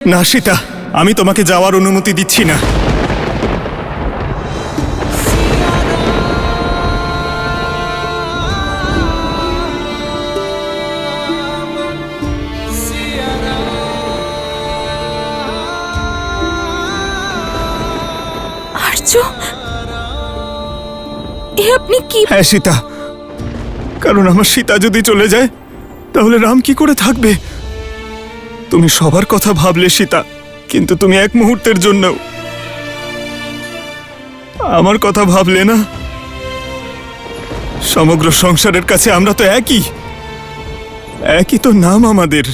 না সীতা, আমি তোমাকে যাওয়ার অনুমতি দিচ্ছি না। আর্য, এ আপনি কি? হ্যাঁ সীতা, কারণ আমার সীতা যদি চলে যায় তাহলে রাম কি করে থাকবে? তুমি সবার কথা ভাবলে সীতা, কিন্তু তুমি এক মুহূর্তের জন্য আমার কথা ভাবলে না। সমগ্র সংসারের কাছে আমরা তো একই তো নাম আমাদের,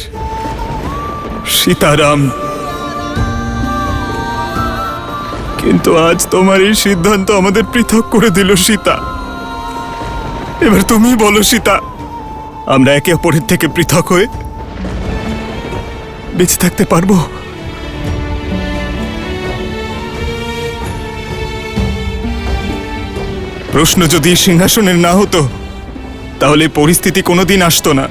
সীতারাম। কিন্তু আজ তোমার এই সিদ্ধান্ত আমাদের পৃথক করে দিল সীতা। এবার তুমি বলো সীতা, আমরা একে অপরের থেকে পৃথক হয়ে বেঁচে থাকতে পারবো? প্রশ্ন যদি সিংহাসনের না হতো তাহলে পরিস্থিতি কোনোদিন আসতো না।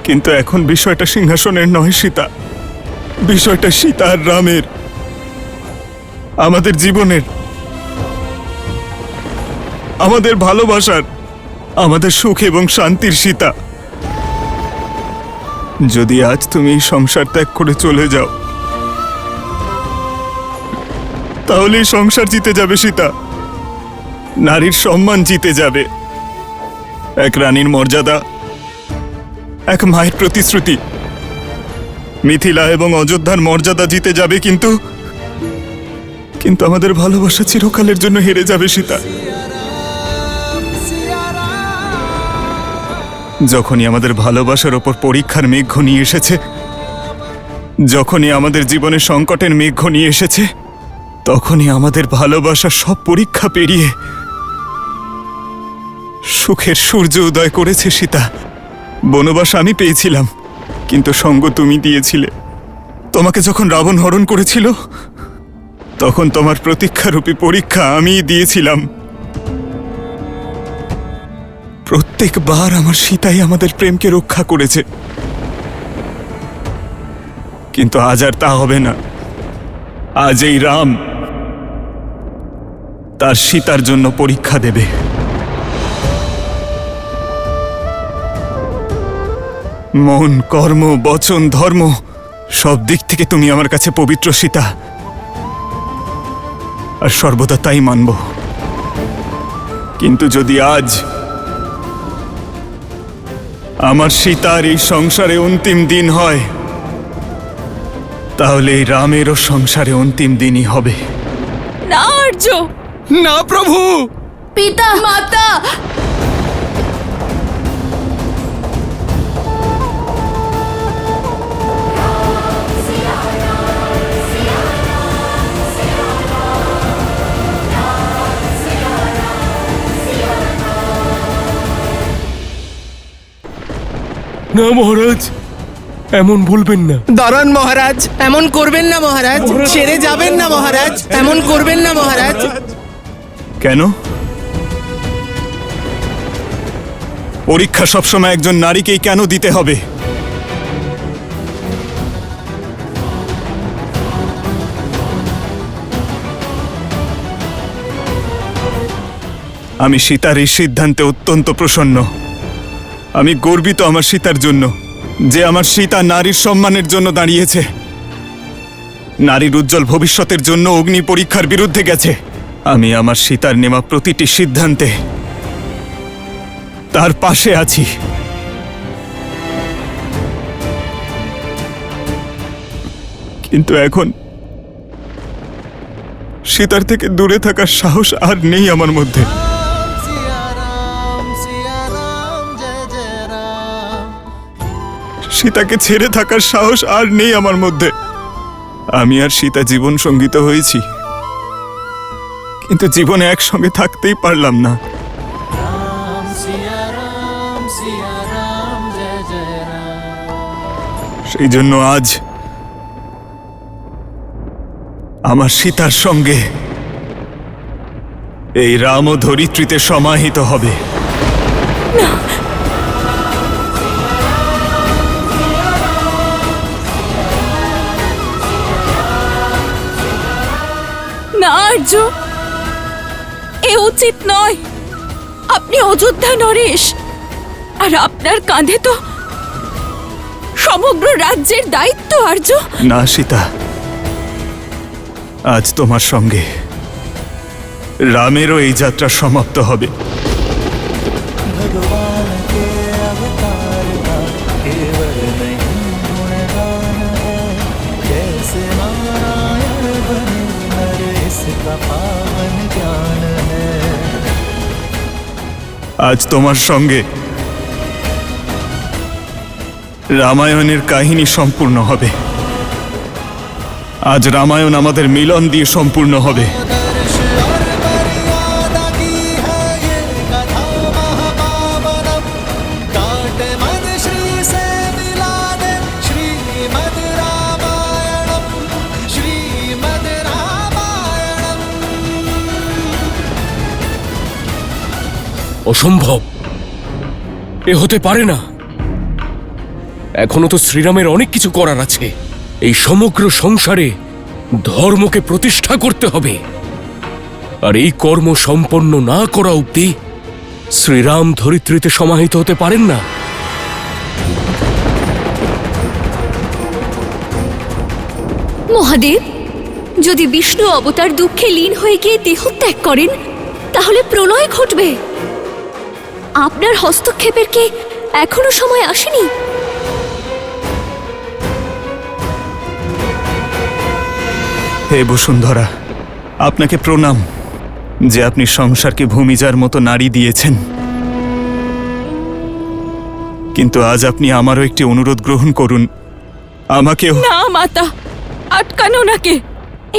কিন্তু এখন বিষয়টা সিংহাসনের নয় সীতা, বিষয়টা সীতা আর রামের, আমাদের জীবনের, আমাদের ভালোবাসার, আমাদের সুখ এবং শান্তির সীতা। যদি আজ তুমি এই সংসার ত্যাগ করে চলে যাও তাহলে এই সংসার জিতে যাবে সীতা, নারীর সম্মান জিতে যাবে, এক রানীর মর্যাদা, এক মায়ের প্রতিশ্রুতি, মিথিলা এবং অযোধ্যার মর্যাদা জিতে যাবে। কিন্তু আমাদের ভালোবাসা চিরকালের জন্য হেরে যাবে সীতা। যখনই আমাদের ভালোবাসার ওপর পরীক্ষার মেঘ ঘনিয়ে এসেছে, যখনই আমাদের জীবনে সংকটের মেঘ ঘনিয়ে এসেছে, তখনই আমাদের ভালোবাসার সব পরীক্ষা পেরিয়ে সুখের সূর্য উদয় করেছে সীতা। বনবাস আমি পেয়েছিলাম, কিন্তু সঙ্গ তুমি দিয়েছিলে। তোমাকে যখন রাবণ হরণ করেছিল তখন তোমার প্রতীক্ষারূপী পরীক্ষা আমিই দিয়েছিলাম। প্রত্যেকবার আমার সীতাই আমাদের প্রেমকে রক্ষা করেছে, কিন্তু আজ আর তা হবে না। আজ এই রাম তার সীতার জন্য পরীক্ষা দেবে। মন, কর্ম, বচন, ধর্ম সব দিক থেকে তুমি আমার কাছে পবিত্র সীতা, আর সর্বদা তাই মানব। কিন্তু যদি আজ আমার সীতার এই সংসারে অন্তিম দিন হয় তাহলে এই রামেরও সংসারে অন্তিম দিনই হবে। না আর্য, না প্রভু, পিতা, মাতা। না মহারাজ, এমন বলবেন না। দাঁড়ান মহারাজ, এমন করবেন না মহারাজ, ছেড়ে যাবেন না মহারাজ, এমন করবেন না মহারাজ। কেন? পরীক্ষা সবসময় একজন নারীকেই কেন দিতে হবে? আমি সীতার এই সিদ্ধান্তে অত্যন্ত প্রসন্ন। আমি গর্বিত আমার সীতার জন্য, যে আমার সীতা নারীর সম্মানের জন্য দাঁড়িয়েছে, নারীর উজ্জ্বল ভবিষ্যতের জন্য অগ্নি পরীক্ষার বিরুদ্ধে গেছে। আমি আমার সীতার নেওয়া প্রতিটি সিদ্ধান্তে তার পাশে আছি। কিন্তু এখন সীতার থেকে দূরে থাকার সাহস আর নেই আমার মধ্যে। সীতাকে ছেড়ে থাকার সাহস আর নেই আমার মধ্যে। আমি আর সীতা জীবন সঙ্গীত হয়েছি, কিন্তু জীবনে একসঙ্গে থাকতেই পারলাম না। সেই জন্য আজ আমার সীতার সঙ্গে এই রাম ও ধরিত্রীতে সমাহিত হবে। আর্য, এ উচিত নয়। আপনি অযোধ্যা নরেশ, আর আপনার কাঁধে তো সমগ্র রাজ্যের দায়িত্ব আর্য। না সীতা, আজ তোমার সঙ্গে রামেরও এই যাত্রা সমাপ্ত হবে। भगवान के अवतार का केवल नहीं गुणगान है, जैसे नारायण बने नर इसका पावन ज्ञान है। আজ তোমার সঙ্গে রামায়ণের কাহিনী সম্পূর্ণ হবে। আজ রামায়ণ আমাদের মিলন দিয়ে সম্পূর্ণ হবে। दर्श और मर्यादा की है ये कथा महापावनम, काट मद श्री से मिला दे श्रीमद रामायणम, श्रीमद रामायणम। অসম্ভব, এ হতে পারে না। এখনো তো শ্রীরামের অনেক কিছু করার আছে। এই সমগ্র সংসারে ধর্মকে প্রতিষ্ঠা করতে হবে, আর এই কর্ম সম্পন্ন না করা অবধি শ্রীরাম ধরিত্রীতে সমাহিত হতে পারেন না। মহাদেব, যদি বিষ্ণু অবতার দুঃখে লীন হয়ে গিয়ে দেহত্যাগ করেন, তাহলে প্রলয় ঘটবে। আপনার হস্তক্ষেপের কি এখনো সময় আসেনি? হে বসুন্ধরা, আপনাকে প্রণাম যে আপনি সংসারকে ভূমিজার মতো নাড়ি দিয়েছেন। কিন্তু আজ আপনি আমারও একটি অনুরোধ গ্রহণ করুন। আমাকেও। না মাতা, আটকান ওনাকে।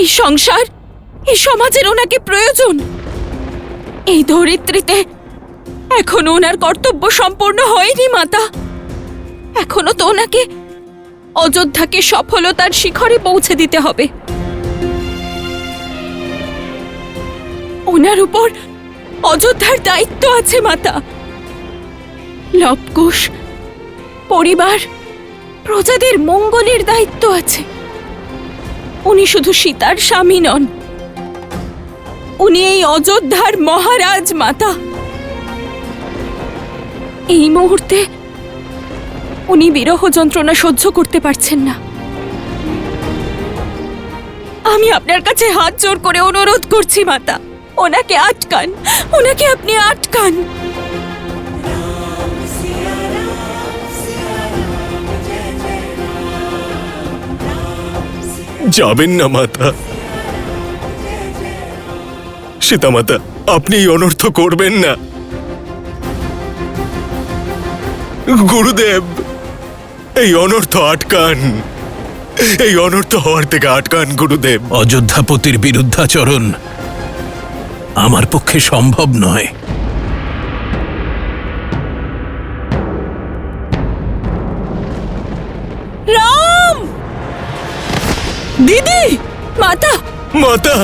এই সংসার, এই সমাজের ওনাকে প্রয়োজন। এই ধরিত্রীতে এখনো ওনার কর্তব্য সম্পূর্ণ হয়নি মাতা। এখনো তো ওনাকে অযোধ্যাকে সফলতার শিখরে পৌঁছে দিতে হবে। ওনার উপর অযোধ্যার দায়িত্ব আছে মাতা। লবকুশ, পরিবার, প্রজাদের মঙ্গলের দায়িত্ব আছে। উনি শুধু সীতার স্বামী নন, উনি এই অযোধ্যার মহারাজ মাতা। এই মুহূর্তে উনি বিরহ যন্ত্রণা সহ্য করতে পারছেন না। আমি আপনার কাছে হাত জোড় করে অনুরোধ করছি মাতা, ওনাকে আটকান, ওনাকে আপনি আটকান। যাবেন না মাতা। সীতা মাতা, আপনি এই অনর্থ করবেন না। গুরুদেব, এই অনর্থ আটকান, এই অনর্থ হওয়ার থেকে আটকান গুরুদেব। অযোধ্যাপতির বিরুদ্ধাচরণ আমার পক্ষে সম্ভব নয়। রাম! দিদি! মাতা! মাতা,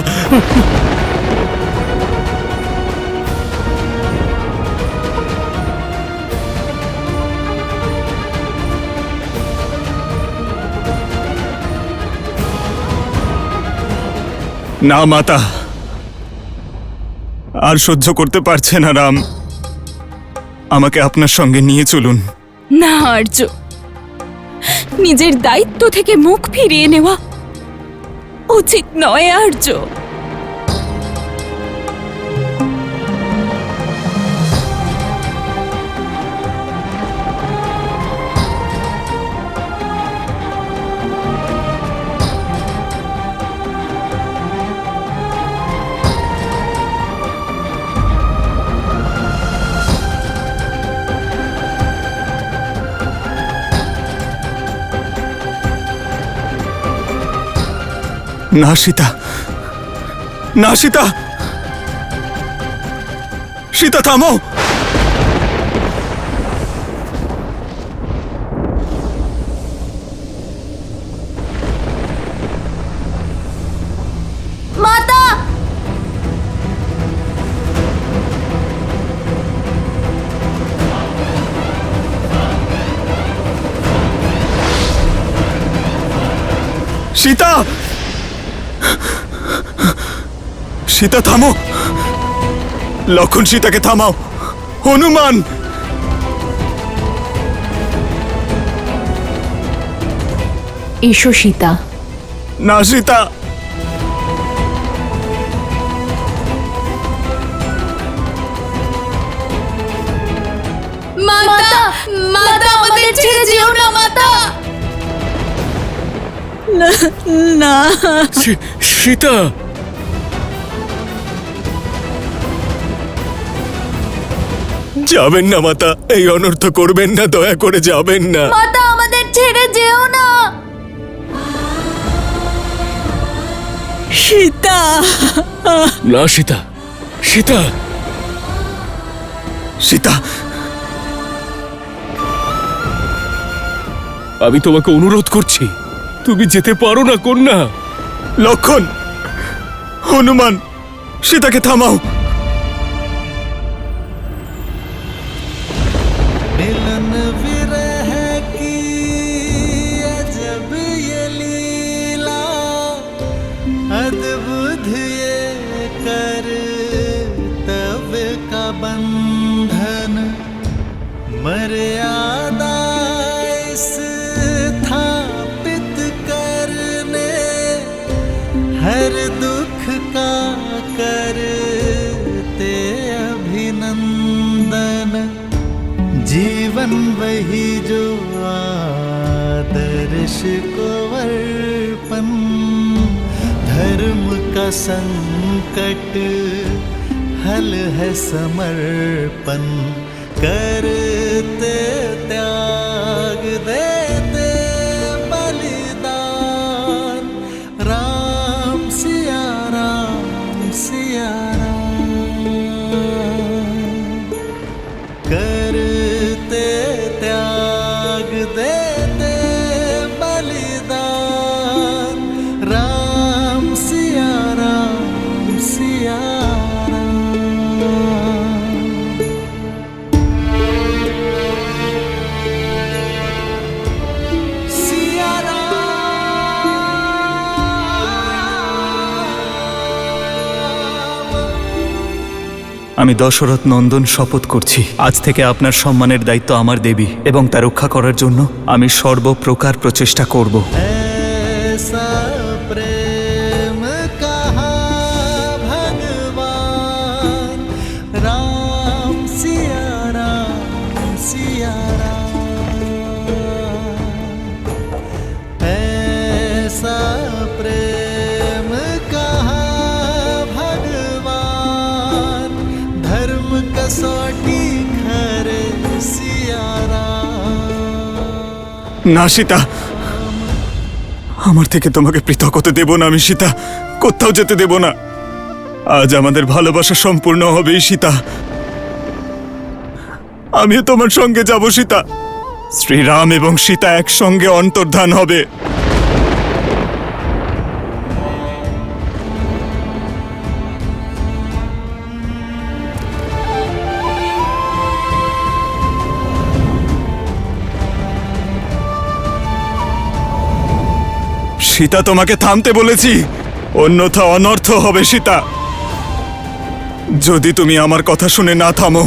না মাতা, আর সহ্য করতে পারছে না রাম। আমাকে আপনার সঙ্গে নিয়ে চলুন। না আর্য, নিজের দায়িত্ব থেকে মুখ ফিরিয়ে নেওয়া উচিত নয় আর্য। না সীতা, না সীতা, সীতা থামো। মাতা! সীতা, সীতা থামো, লক্ষণ সীতাকে থামাও। হনুমান, এসো সীতা। না সীতা, মাতা, মাতা আমাদের ছেড়ে যেও না মাতা। সীতা, যাবেন না মাতা, এই অনর্থ করবেন না, দয়া করে যাবেন না। মাতা আমাদের ছেড়ে যেও না। সীতা, না সীতা, সীতা, সীতা, আমি তোমাকে অনুরোধ করছি, তুমি যেতে পারো না কন্যা। লক্ষণ, হনুমান, সীতাকে থামাও। मिलन विरह की अजब ये लीला, अद्भुत ये कर्तव्य का बंधन, मर्यादा स्थापित करने, हर दुख का करते अभिनंदन, जीवन वही जो आदर्श को अर्पण, धर्म का संकट हल है समर्पण, करते त्याग देते बलिदान, राम सिया राम सिया राम, करते त्याग देते बलिदान, राम सिया राम सिया राम। सिया राम। আমি দশরথ নন্দন শপথ করছি, আজ থেকে আপনার সম্মানের দায়িত্ব আমার দেবী, এবং তা রক্ষা করার জন্য আমি সর্বপ্রকার প্রচেষ্টা করব। ऐसा प्रेम कहा भगवान, राम सिया राम सिया राम, ऐसा प्रेम कहा भगवान, धर्म कसौटी खरे सिया राम। না সীতা, আমার থেকে তোমাকে পৃথক হতে দেব না আমি সীতা, কোথাও যেতে দেব না। আজ আমাদের ভালোবাসা সম্পূর্ণ হবেই সীতা, আমিও তোমার সঙ্গে যাব সীতা। শ্রীরাম এবং সীতা একসঙ্গে অন্তর্ধান হবে। সীতা, তোমাকে থামতে বলেছি, অন্যথা অনর্থ হবে সীতা। যদি তুমি আমার কথা শুনে না থামো,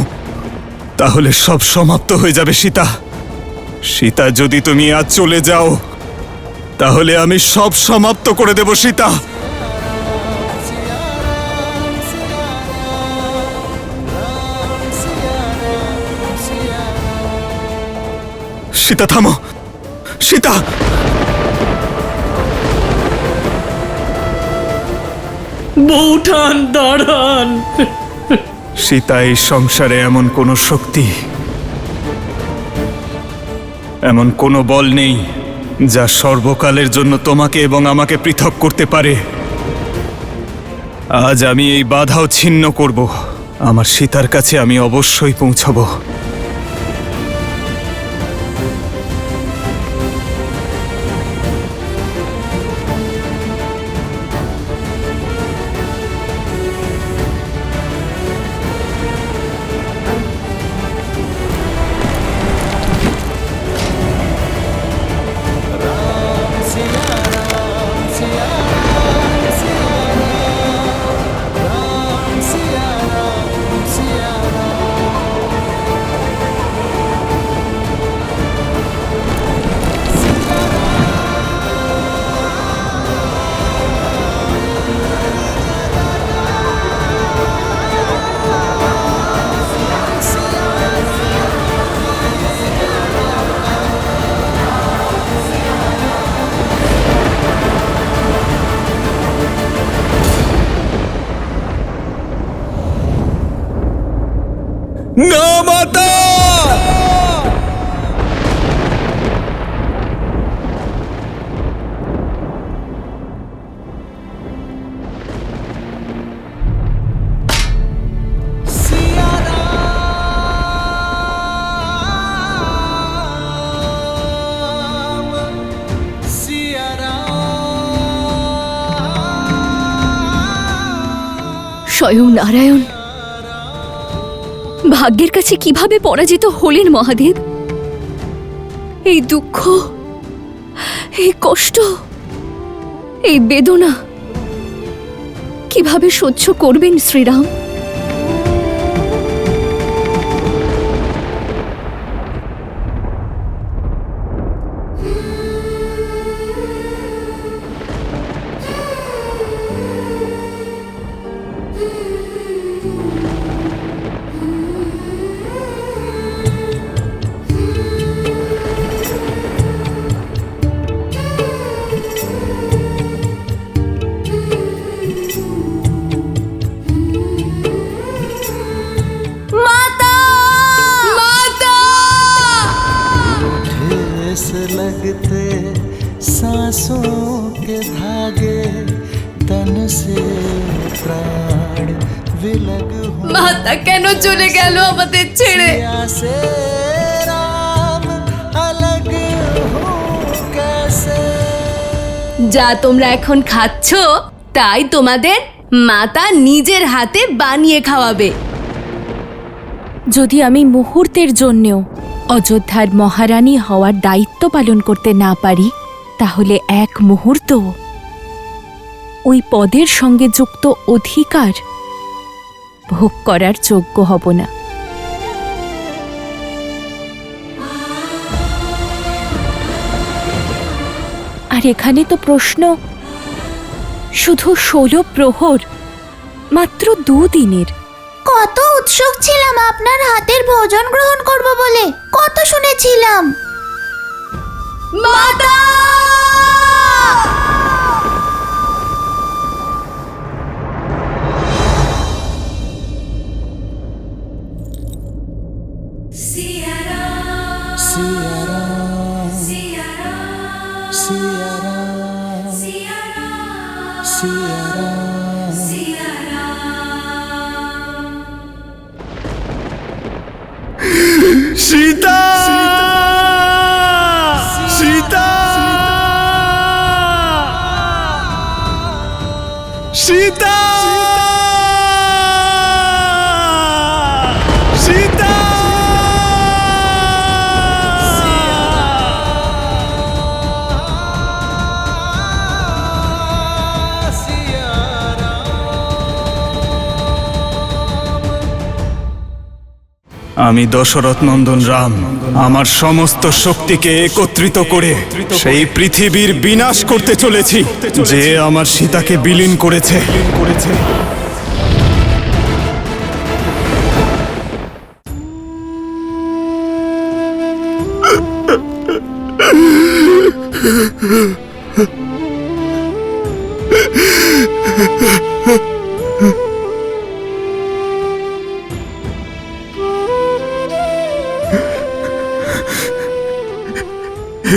তাহলে সব সমাপ্ত হয়ে যাবে সীতা। সীতা, যদি তুমি আজ চলে যাও, তাহলে আমি সব সমাপ্ত করে দেব সীতা। সীতা থামো, সীতা। বৌঠান দাঁড়ান। সীতা, এই সংসারে এমন কোনো শক্তি, এমন কোনো বল নেই যা সর্বকালের জন্য তোমাকে এবং আমাকে পৃথক করতে পারে। আজ আমি এই বাধাও ছিন্ন করব, আমার সীতার কাছে আমি অবশ্যই পৌঁছাবো। না মাতা! सिया राम, सिया राम। স্বয়ং নারায়ণ ভাগ্যের কাছে কিভাবে পরাজিত হলেন মহাদেব? এই দুঃখ, এই কষ্ট, এই বেদনা কিভাবে সহ্য করবেন শ্রীরাম? ठेस लगते सांसों के धागे, तन से प्राण विलग हो মাতা কেন চলে গেল আমাদের ছেড়ে? से राम अलग हो कैसे। যা তোমরা এখন খাচ্ছ তাই তোমাদের মাতা নিজের হাতে বানিয়ে খাওয়াবে। যদি আমি মুহূর্তের জন্যেও অযোধ্যার মহারানী হওয়ার দায়িত্ব পালন করতে না পারি, তাহলে এক মুহূর্ত ওই পদের সঙ্গে যুক্ত অধিকার ভোগ করার যোগ্য হব না। আর এখানে তো প্রশ্ন শুধু 16 প্রহর, মাত্র 2 দিনের। কত উৎসুক ছিলাম আপনার হাতের ভোজন গ্রহণ করব বলে, কত শুনেছিলাম। মাতা! सिया राम, सिया राम, सिया राम, सिया राम। সীতা! সীতা! সীতা! সীতা! আমি দশরথ নন্দন রাম আমার সমস্ত শক্তিকে একত্রিত করে সেই পৃথিবীর বিনাশ করতে চলেছি, যে আমার সীতাকে বিলীন করেছে।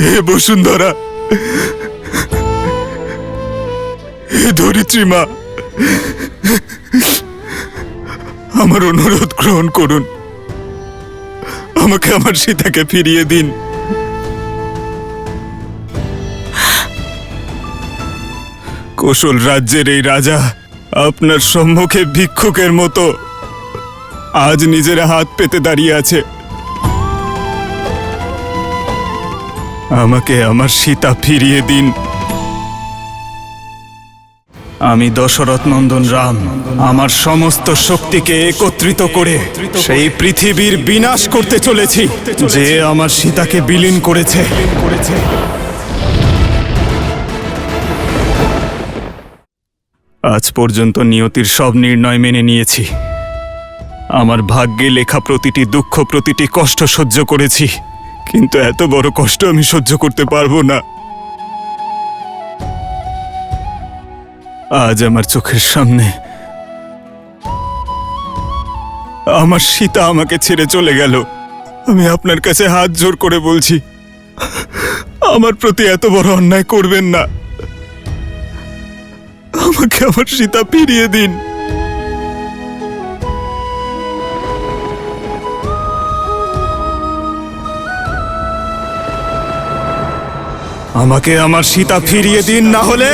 হে বসুন্ধরা, হে ধরিত্রী মা, আমার অনুরোধ গ্রহণ করুন। আমাকে আমার সীতাকে ফিরিয়ে দিন। কৌশল রাজ্যের এই রাজা আপনার সম্মুখে ভিক্ষুকের মতো আজ নিজের হাত পেতে দাঁড়িয়ে আছে। আমাকে আমার সীতা ফিরিয়ে দিন। আমি দশরথ নন্দন রাম আমার সমস্ত শক্তিকে একত্রিত করে সেই পৃথিবীর বিনাশ করতে চলেছি, যে আমার সীতাকে বিলীন করেছে। আজ পর্যন্ত নিয়তির সব নির্ণয় মেনে নিয়েছি। আমার ভাগ্যে লেখা প্রতিটি দুঃখ, প্রতিটি কষ্ট সহ্য করেছি, কিন্তু এত বড় কষ্ট আমি সহ্য করতে পারবো না। আজ আমার চোখের সামনে আমার সীতা আমাকে ছেড়ে চলে গেল। আমি আপনার কাছে হাত জোর করে বলছি, আমার প্রতি এত বড় অন্যায় করবেন না। আমাকে আমার সীতা ফিরিয়ে দিন। আমাকে আমার সীতা ফিরিয়ে দিন, না হলে